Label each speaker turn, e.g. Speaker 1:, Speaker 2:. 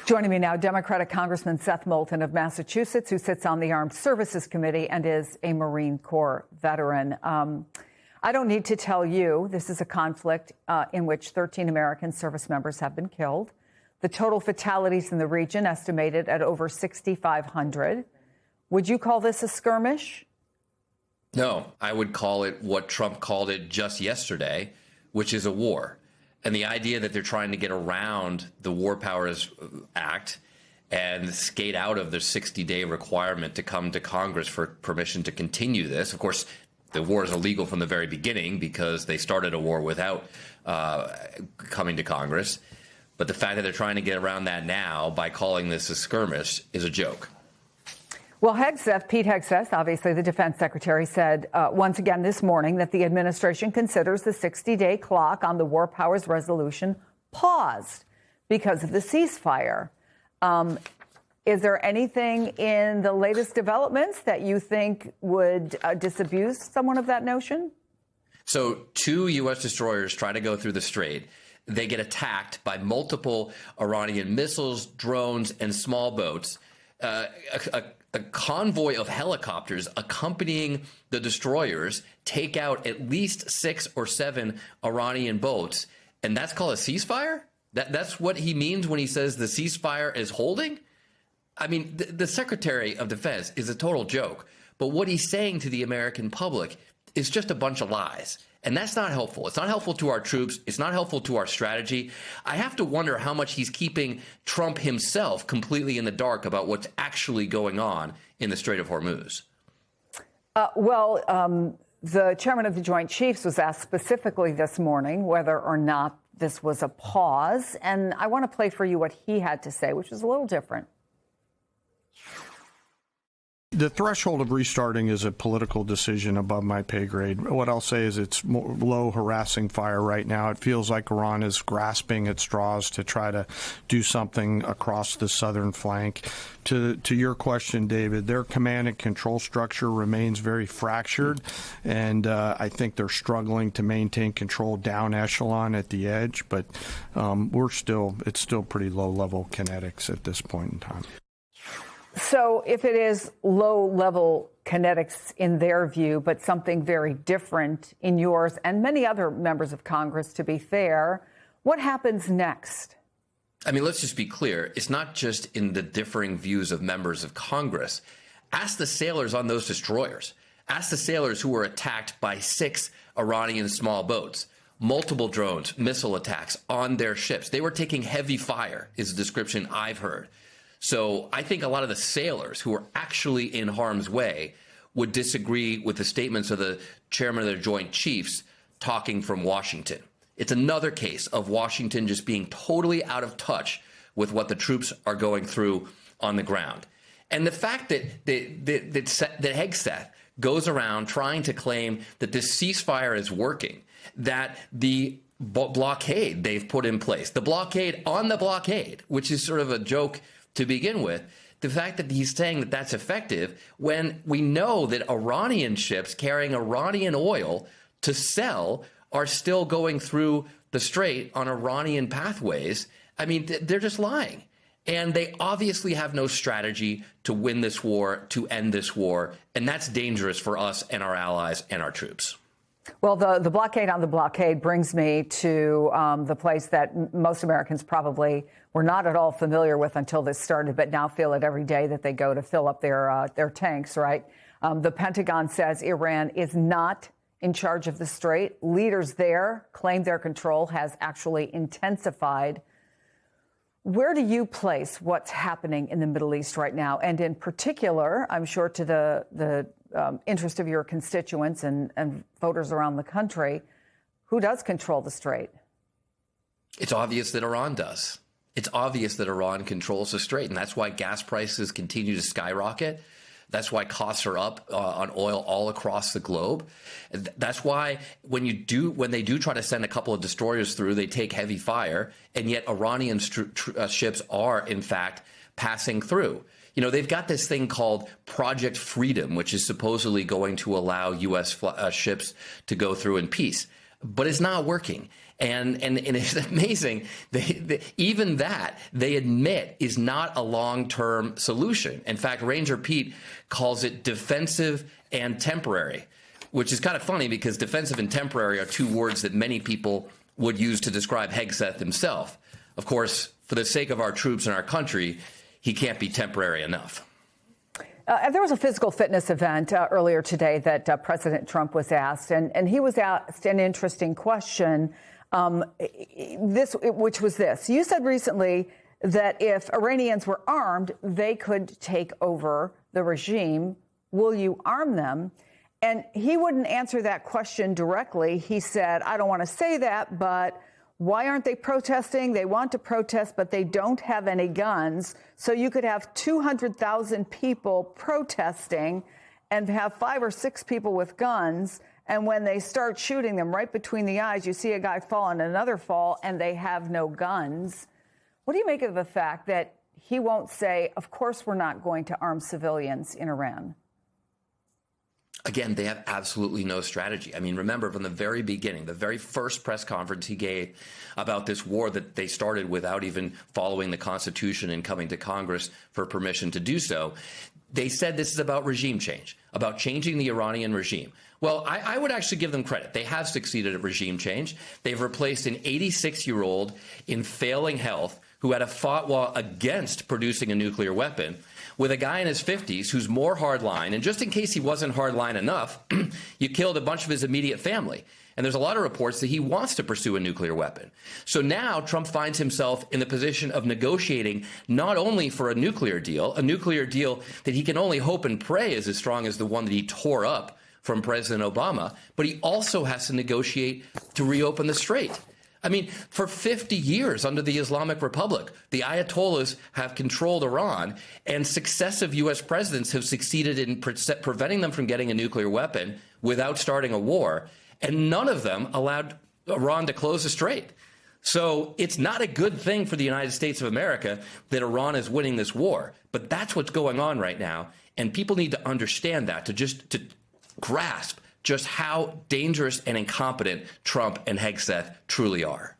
Speaker 1: Joining me now, Democratic Congressman Seth Moulton of Massachusetts, who sits on the Armed Services Committee and is a Marine Corps veteran. I don't need to tell you, this is a conflict in which 13 American service members have been killed. The total fatalities in the region estimated at over 6,500. Would you call this a skirmish?
Speaker 2: No, I would call it what Trump called it just yesterday, which is a war. And the idea that they're trying to get around the War Powers Act and skate out of their 60-day requirement to come to Congress for permission to continue this. Of course, the war is illegal from the very beginning because they started a war without coming to Congress. But the fact that they're trying to get around that now by calling this a skirmish is a joke.
Speaker 1: Well, Pete Hegseth, obviously the defense secretary, said once again this morning that the administration considers the 60-day clock on the War Powers Resolution paused because of the ceasefire. Is there anything in the latest developments that you think would disabuse someone of that notion?
Speaker 2: So 2 U.S. destroyers try to go through the Strait. They get attacked by multiple Iranian missiles, drones, and small boats. A convoy of helicopters accompanying the destroyers take out at least 6 or 7 Iranian boats. And that's called a ceasefire? That's what he means when he says the ceasefire is holding? I mean, the Secretary of Defense is a total joke. But what he's saying to the American public is just a bunch of lies. And that's not helpful. It's not helpful to our troops. It's not helpful to our strategy. I have to wonder how much he's keeping Trump himself completely in the dark about what's actually going on in the Strait of Hormuz.
Speaker 1: The chairman of the Joint Chiefs was asked specifically this morning whether or not this was a pause. And I want to play for you what he had to say, which is a little different.
Speaker 3: The threshold of restarting is a political decision above my pay grade. What I'll say is it's low harassing fire right now. It feels like Iran is grasping at straws to try to do something across the southern flank. To your question, David, their command and control structure remains very fractured, and I think they're struggling to maintain control down echelon at the edge, but it's still pretty low level kinetics at this point in time.
Speaker 1: So if it is low-level kinetics in their view, but something very different in yours and many other members of Congress, to be fair, what happens next?
Speaker 2: I mean, let's just be clear. It's not just in the differing views of members of Congress. Ask the sailors on those destroyers. Ask the sailors who were attacked by 6 Iranian small boats, multiple drones, missile attacks on their ships. They were taking heavy fire, is the description I've heard. So I think a lot of the sailors who are actually in harm's way would disagree with the statements of the chairman of the Joint Chiefs talking from Washington. It's another case of Washington just being totally out of touch with what the troops are going through on the ground. And the fact that Hegseth goes around trying to claim that this ceasefire is working, that the blockade they've put in place, the blockade on the blockade, which is sort of a joke to begin with, the fact that he's saying that that's effective when we know that Iranian ships carrying Iranian oil to sell are still going through the Strait on Iranian pathways. I mean, they're just lying. And they obviously have no strategy to win this war, to end this war. And that's dangerous for us and our allies and our troops.
Speaker 1: Well, the blockade on the blockade brings me to the place that most Americans probably were not at all familiar with until this started, but now feel it every day that they go to fill up their tanks, right? The Pentagon says Iran is not in charge of the Strait. Leaders there claim their control has actually intensified. Where do you place what's happening in the Middle East right now? And in particular, I'm sure to the interest of your constituents and voters around the country, who does control the Strait?
Speaker 2: It's obvious that Iran does. It's obvious that Iran controls the Strait, and that's why gas prices continue to skyrocket. That's why costs are up on oil all across the globe. That's why when they do try to send a couple of destroyers through, they take heavy fire, and yet Iranian ships are, in fact, passing through. You know, they've got this thing called Project Freedom, which is supposedly going to allow U.S. ships to go through in peace. but it's not working. And it's amazing. Even that, they admit, is not a long-term solution. In fact, Ranger Pete calls it defensive and temporary, which is kind of funny because defensive and temporary are two words that many people would use to describe Hegseth himself. Of course, for the sake of our troops and our country, he can't be temporary enough.
Speaker 1: There was a physical fitness event earlier today that President Trump was asked, and he was asked an interesting question, which was this. You said recently that if Iranians were armed, they could take over the regime. Will you arm them? And he wouldn't answer that question directly. He said, I don't want to say that, but why aren't they protesting? They want to protest, but they don't have any guns. So you could have 200,000 people protesting and have 5 or 6 people with guns. And when they start shooting them right between the eyes, you see a guy fall and another fall, and they have no guns. What do you make of the fact that he won't say, of course, we're not going to arm civilians in Iran?
Speaker 2: Again, they have absolutely no strategy. I mean, remember from the very beginning, the very first press conference he gave about this war that they started without even following the Constitution and coming to Congress for permission to do so, they said this is about regime change, about changing the Iranian regime. Well, I would actually give them credit. They have succeeded at regime change. They've replaced an 86-year-old in failing health who had a fatwa against producing a nuclear weapon with a guy in his 50s who's more hardline. And just in case he wasn't hardline enough, you killed a bunch of his immediate family. And there's a lot of reports that he wants to pursue a nuclear weapon. So now Trump finds himself in the position of negotiating not only for a nuclear deal that he can only hope and pray is as strong as the one that he tore up from President Obama, but he also has to negotiate to reopen the Strait. I mean, for 50 years under the Islamic Republic, the Ayatollahs have controlled Iran, and successive U.S. presidents have succeeded in preventing them from getting a nuclear weapon without starting a war, and none of them allowed Iran to close the Strait. So it's not a good thing for the United States of America that Iran is winning this war, but that's what's going on right now, and people need to understand that, to grasp just how dangerous and incompetent Trump and Hegseth truly are.